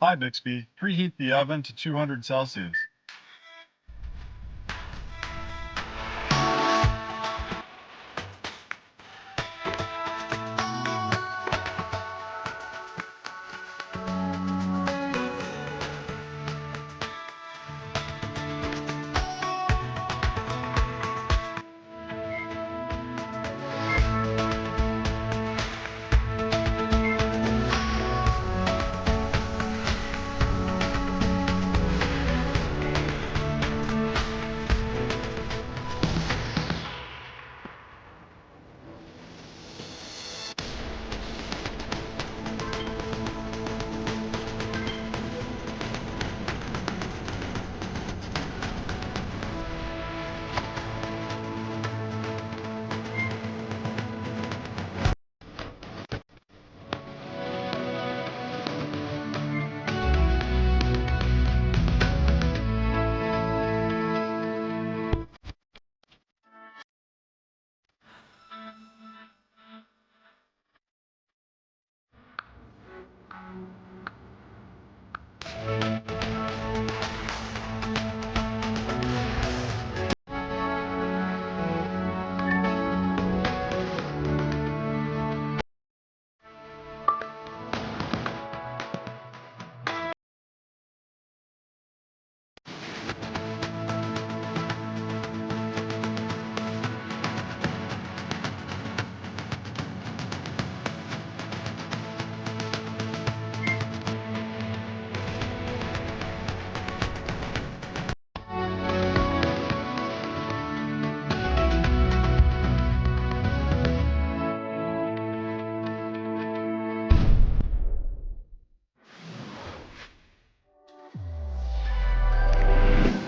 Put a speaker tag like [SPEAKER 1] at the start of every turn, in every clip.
[SPEAKER 1] Hi Bixby, preheat the oven to 200 Celsius.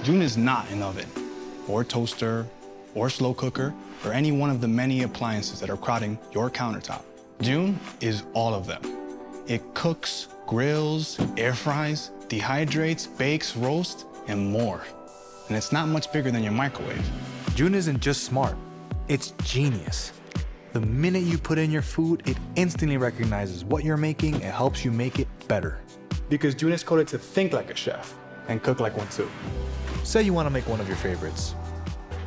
[SPEAKER 2] June is not an oven, or toaster, or slow cooker, or any one of the many appliances that are crowding your countertop. June is all of them. It cooks, grills, air fries, dehydrates, bakes, roasts, and more. And it's not much bigger than your microwave.
[SPEAKER 3] June isn't just smart, it's genius. The minute you put in your food, it instantly recognizes what you're making and helps you make it better.
[SPEAKER 2] Because June is coded to think like a chef and cook like one too.
[SPEAKER 3] Say you want to make one of your favorites.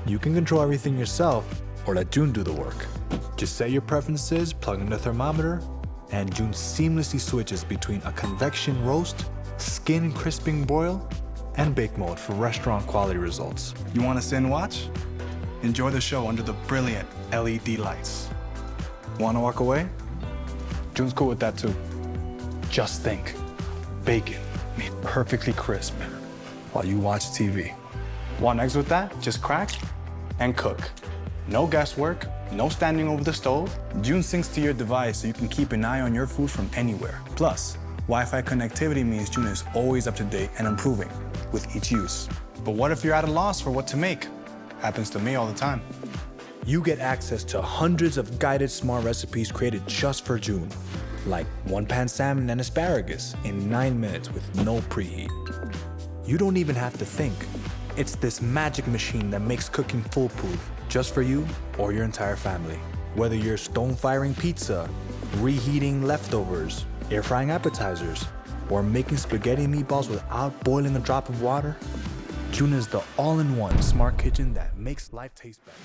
[SPEAKER 3] You can control everything yourself or let June do the work. Just set your preferences, plug in the thermometer, and June seamlessly switches between a convection roast, skin crisping broil, and bake mode for restaurant quality results.
[SPEAKER 2] You want to sit and watch? Enjoy the show under the brilliant LED lights. Want to walk away? June's cool with that too. Just think, bacon made perfectly crisp while you watch TV. Want eggs with that? Just crack and cook. No guesswork, no standing over the stove. June syncs to your device so you can keep an eye on your food from anywhere. Plus, Wi-Fi connectivity means June is always up to date and improving with each use. But what if you're at a loss for what to make? Happens to me all the time.
[SPEAKER 3] You get access to hundreds of guided smart recipes created just for June, like one-pan salmon and asparagus in 9 minutes with no preheat. You don't even have to think. It's this magic machine that makes cooking foolproof just for you or your entire family. Whether you're stone-firing pizza, reheating leftovers, air-frying appetizers, or making spaghetti and meatballs without boiling a drop of water, June is the all-in-one smart kitchen that makes life taste better.